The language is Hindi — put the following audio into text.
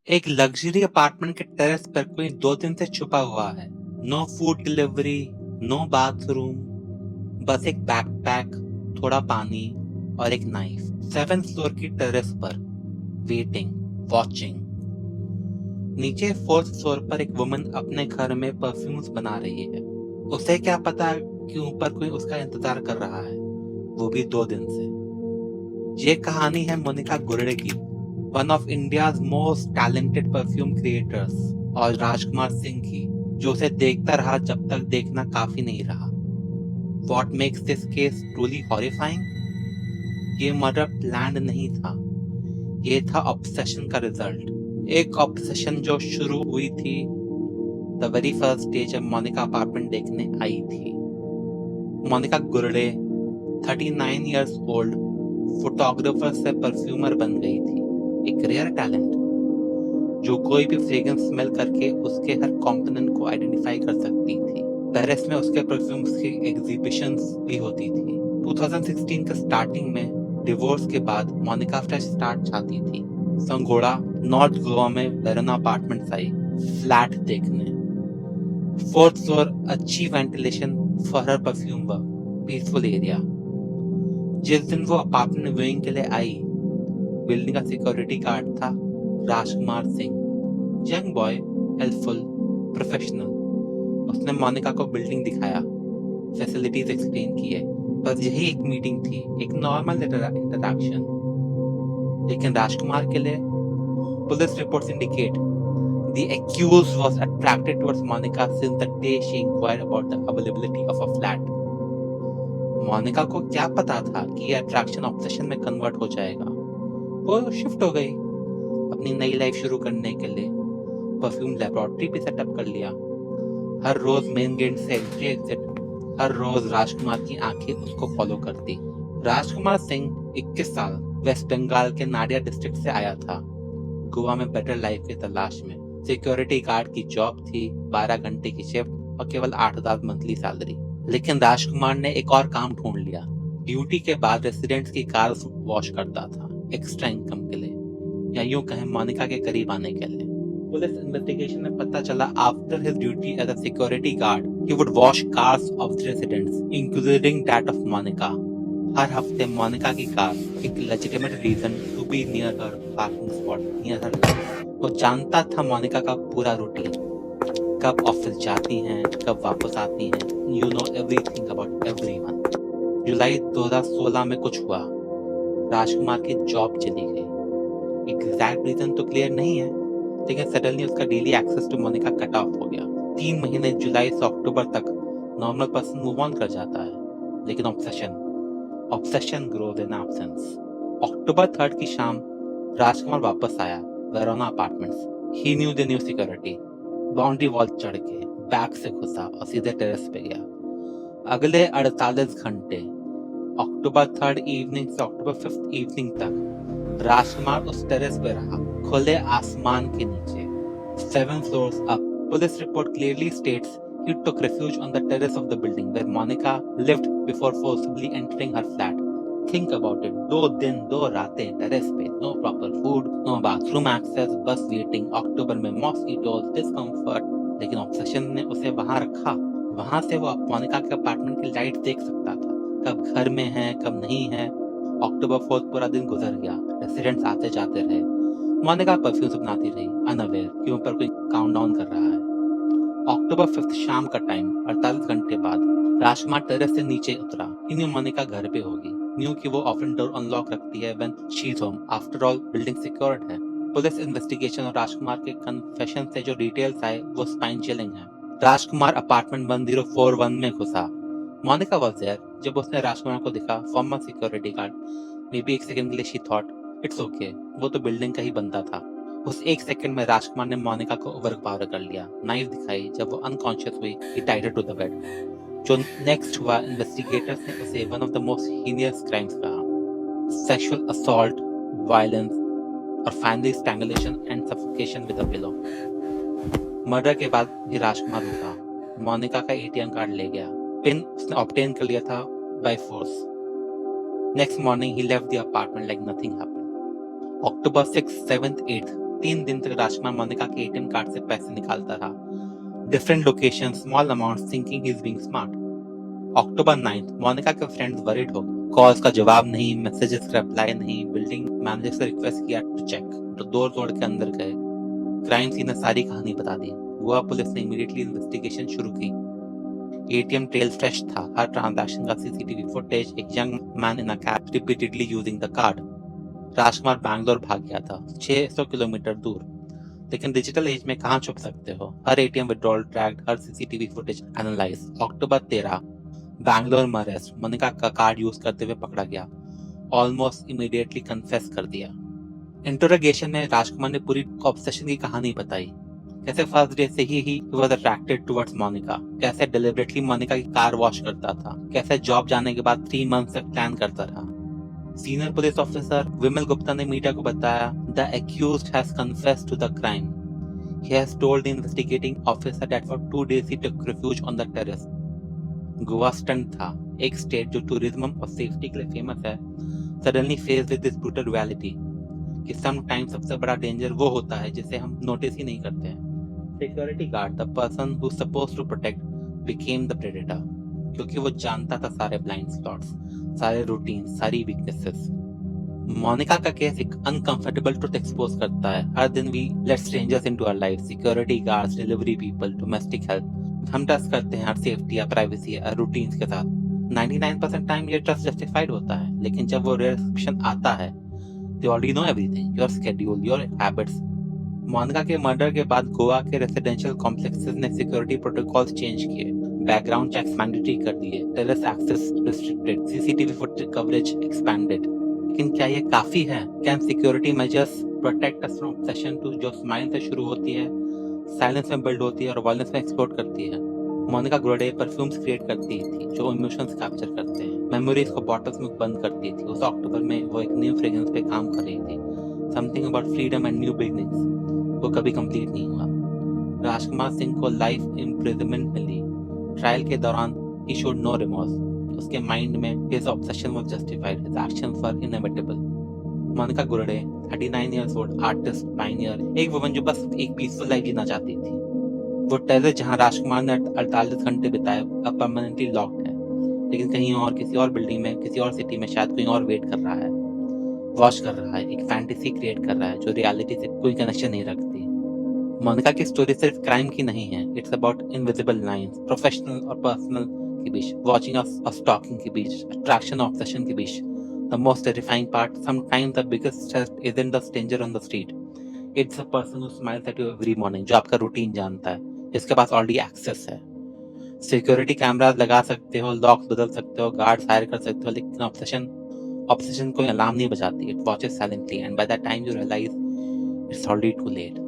एक लग्जरी अपार्टमेंट के टेरेस पर कोई 2 दिन से छुपा हुआ है। No food delivery, no bathroom, बस एक बैकपैक, थोड़ा पानी और एक नाइफ। 7th फ्लोर की टेरेस पर वेटिंग, वॉचिंग। नीचे 4th फ्लोर पर एक वुमन अपने घर में परफ्यूम्स बना रही है। उसे क्या पता कि ऊपर कोई उसका इंतजार कर रहा है, वो भी 2 दिन से। ये कहानी है मोनिका गुरडे की, one of India's most talented perfume creators, और राजकुमार सिंह की, जो उसे देखता रहा जब तक देखना काफी नहीं रहा। What makes this case truly horrifying? ये मर्डर प्लान्ड नहीं था, ये था ऑब्सेशन का रिजल्ट। एक ऑब्सेशन जो शुरू हुई थी द वेरी फर्स्ट डे जब मोनिका अपार्टमेंट देखने आई थी। Monika Gurde 39 years old photographer से परफ्यूमर बन गई थी। एक रेयर टैलेंट जो कोई भी फ्रेग्रेंस स्मेल करके उसके हर कंपोनेंट को आइडेंटिफाई कर सकती थी। पेरिस में उसके परफ्यूम्स की एग्जीबिशंस भी होती थी। 2016 के स्टार्टिंग में डिवोर्स के बाद मोनिका फ्रेश स्टार्ट चाहती थी। संगोड़ा नॉर्थ गोवा में वेरोना अपार्टमेंट्स आई फ्लैट देखने। 4th फ्लोर, अच्छी ventilation for her perfume work, peaceful area. जिस दिन वो अपार्टमेंट व्यूइंग के लिए आई, बिल्डिंग का सिक्योरिटी गार्ड था Rajkumar Singh. Young boy, helpful, professional. उसने मोनिका को बिल्डिंग दिखाया, फैसिलिटीज एक्सप्लेन किए। बस यही एक मीटिंग थी, एक नॉर्मल इंटरैक्शन। लेकिन राजकुमार के लिए police reports indicate the accused was attracted towards Monica since the day she inquired about the availability of a flat. Monika को क्या पता था कि ये अट्रैक्शन ऑब्सेशन में कन्वर्ट हो जाएगा। वो शिफ्ट हो गई अपनी नई लाइफ शुरू करने के लिए। परफ्यूम लेबोरेटरी भी सेटअप कर लिया। हर रोज मेन गेट से एंट्री एग्जिट, हर रोज राजकुमार की आंखें उसको फॉलो करती। राजकुमार सिंह 21 साल, वेस्ट बंगाल के नाडिया डिस्ट्रिक्ट से आया था, गोवा में बेटर लाइफ की तलाश में। सिक्योरिटी गार्ड की जॉब थी, 12 घंटे की शिफ्ट और केवल 8,000 मंथली सैलरी। लेकिन राजकुमार ने एक और काम ढूंढ लिया। ड्यूटी के बाद रेसिडेंट्स की कार वॉश करता था, एक्स्ट्रा इनकम के लिए, या यूं कहें मोनिका के करीब आने के लिए। पुलिस इन्वेस्टिगेशन में पता चला after his duty as a security guard he would wash cars of the residents including that of Monica. हर हफ्ते मोनिका की कार, एक legitimate reason to be near her parking spot, near her. वो जानता था मोनिका का पूरा रूटीन, कब ऑफिस जाती हैं, कब वापस आती हैं। You know everything about everyone. जुलाई 2016 में कुछ हुआ, राजकुमार की जॉब चली गई। एग्जैक्ट रीजन तो क्लियर नहीं है, लेकिन सडनली उसका daily access to Monika cut off हो गया। 3 महीने जुलाई से अक्टूबर तक नॉर्मल पर्सन मूव ऑन कर जाता है, लेकिन ऑब्सेशन ग्रोज इन एब्सेंस। अक्टूबर 3 की शाम राजकुमार वापस आया Verona apartments. He new the new security. Boundary wall चढ़ के बैक से घुसा और सीधे टेरेस पे गया। अगले 48 घंटे, अक्टूबर 3 इवनिंग से अक्टूबर 5 इवनिंग तक राजकुमार उस टेरेस पे रहा, खुले आसमान के नीचे, 7 floors up. Police report clearly states he took refuge on the terrace of the building where Monica lived before forcibly entering her flat. Think about it, 2 दिन 2 रातें टेरेस पे, no proper food, no bathroom access, बस वेटिंग। अक्टूबर में मॉस्किटोज, डिस्कम्फर्ट, लेकिन ऑब्सेशन ने उसे वहां रखा। वहां से वो मोनिका के अपार्टमेंट की लाइट देख सकता था, कब घर में है कब नहीं है। अक्टूबर 4 पूरा दिन गुजर गया, रेसिडेंट्स आते जाते रहे। मोनिका परफ्यूम्स बनाती रही, अनअवेयर कि ऊपर कोई काउंटडाउन कर रहा है। अक्टूबर 5 शाम का टाइम, 48 घंटे बाद राजकुमार टेरेस से नीचे उतरा। ही न्यू मोनिका घर पे होगी, न्यू कि वो ऑफन डोर अनलॉक रखती है when she is home. After all building secured है। पुलिस इन्वेस्टिगेशन और राजकुमार के कन्फेशन से जो डिटेल्स आए वो स्पाइन चिलिंग है। राजकुमार अपार्टमेंट 1041 में घुसा। Monika was there. जब उसने राजकुमार को दिखा, former security guard, may be एक सेकंड के लिए शी थॉट इट्स ओके, वो तो बिल्डिंग का ही बंदा था। उस 1 सेकंड में राजकुमार ने मोनिका को ओवरपावर कर लिया, नाइफ दिखाई। जब वो अनकॉन्शियस हुई, he tied her to the bed. जो नेक्स्ट हुआ, इन्वेस्टिगेटर्स ने उसे one of the most heinous crimes कहा, सेक्सुअल असॉल्ट, वायलेंस और finally strangulation and suffocation with a pillow. Murder के बाद भी राजकुमार उठा, मोनिका का एटीएम कार्ड ले गया, पिन उसने ऑब्टेन कर लिया था by force. Next morning he left the apartment like nothing happened. October 6th, 7th, 8th, 3 दिन तक राजकुमार मोनिका के एटीएम कार्ड से पैसे निकालता रहा। Different location, small amounts, thinking he is being smart. October 9th, Monika के फ्रेंड्स वरीड हो गए। कॉल्स का जवाब नहीं, मैसेजेस का रिप्लाई नहीं। बिल्डिंग मैनेजर से रिक्वेस्ट किया टू चेक, तो डोर तोड़ के अंदर गए। क्राइम सीन ने सारी कहानी बता दी। गोवा पुलिस ने इमीडिएटली इन्वेस्टिगेशन शुरू की। एटीएम ट्रेल फ्रेश था, हर ट्रांजैक्शन का सीसीटीवी फुटेज, एक young man in a cab repeatedly using the card. Rajkumar Bangalore भाग गया था, 600 किलोमीटर दूर। लेकिन डिजिटल एज में कहां छुप सकते हो? हर एटीएम विड्रॉल ट्रैक्ड, हर सीसीटीवी फुटेज एनालाइज। अक्टूबर 13, बैंगलोर में अरेस्ट, मोनिका का कार्ड यूज करते हुए पकड़ा गया। ऑलमोस्ट इमीडिएटली कन्फेस कर दिया। इंटरोगेशन में राजकुमार ने पूरी ऑब्सेशन की कहानी बताई। कैसे फर्स्ट डे से ही वाज अट्रैक्टेड टुवर्ड्स मोनिका, कैसे डिलिबरेटली मोनिका की कार वॉश करता था, कैसे जॉब जाने के बाद 3 मंथ तक प्लान करता रहा। Senior police officer Vimal Gupta ने मीडिया को बताया, the accused has confessed to the crime. He has told the investigating officer that for 2 days he took refuge on the terrace. Goa stunt था, एक स्टेट जो टूरिज्म और सेफ्टी के लिए फेमस है, suddenly face with this brutal reality कि समटाइम्स सबसे बड़ा डेंजर वो होता है जिसे हम नोटिस ही नहीं करते हैं। Security guard, the person who supposed to protect, became the predator, क्योंकि वो जानता था सारे ब्लाइंड स्पॉट्स, सारे रूटीन, सारी वीकनेसेस। मोनिका का केस एक अनकंफर्टेबल ट्रुथ एक्सपोज करता है। हर दिन we let strangers into our life, security guards, delivery people, domestic help. हम ट्रस्ट करते हैं हर सेफ्टी या प्राइवेसी या रूटीन्स के साथ। 99% टाइम ये ट्रस्ट जस्टिफाइड होता है, लेकिन जब वो रेयर एक्सेप्शन आता है, they already know everything, your schedule, your habits. Monika के मर्डर के बाद गोवा के रेसिडेंशियल कॉम्प्लेक्सेस ने सिक्योरिटी प्रोटोकॉल्स चेंज किए, बैकग्राउंड चेक्स मैंडेटरी कर दिए, terrace access restricted, CCTV footage coverage expanded. लेकिन क्या ये काफी है? Can security measures protect us from obsession too, जो स्माइल से शुरू होती है, साइलेंस में बिल्ड होती है और वायलेंस में एक्सप्लोड करती है? मोनिका ग्रोडे परफ्यूम्स क्रिएट करती थी जो इमोशंस कैप्चर करते हैं, मेमोरीज को बॉटल्स में बंद करती थी। उस अक्टूबर में वो एक न्यू फ्रेग्रेंस पे काम कर रही थी, something about freedom and new beginnings. वो कभी कंप्लीट नहीं हुआ। राजकुमार सिंह को लाइफ इम्प्रिजनमेंट मिली। ट्रायल के दौरान ही शोड नो रिमोर्स। उसके माइंड में his obsession was justified, his actions were inevitable. Monica Gurde, 39 years old, artist, pioneer, एक वुमन जो बस एक पीसफुल लाइफ जीना चाहती थी। वो टेरेस जहां राजकुमार ने 48 घंटे बिताए अब परमानेंटली लॉक्ड है, लेकिन कहीं और, किसी और बिल्डिंग में, किसी और सिटी में शायद कोई और वेट कर रहा है, वॉच कर रहा है, एक फैंटेसी क्रिएट कर रहा है जो रियलिटी से कोई कनेक्शन नहीं रखती। मोनिका की स्टोरी सिर्फ क्राइम की नहीं है, it's about invisible lines, professional और पर्सनल के बीच, वॉचिंग और स्टॉकिंग के बीच, अट्रैक्शन और ऑब्सेशन के बीच। The most terrifying part, sometimes the biggest threat isn't the stranger on the street, it's a person who smiles at you every morning, जो आपका रूटीन जानता है, जिसके पास ऑलरेडी एक्सेस है। सिक्योरिटी कैमरास लगा सकते हो, लॉक्स बदल सकते हो, गार्ड्स हायर कर सकते हो, लेकिन ऑब्सेशन कोई अलार्म नहीं बजाती। It watches silently and by the time you realise it's already too late.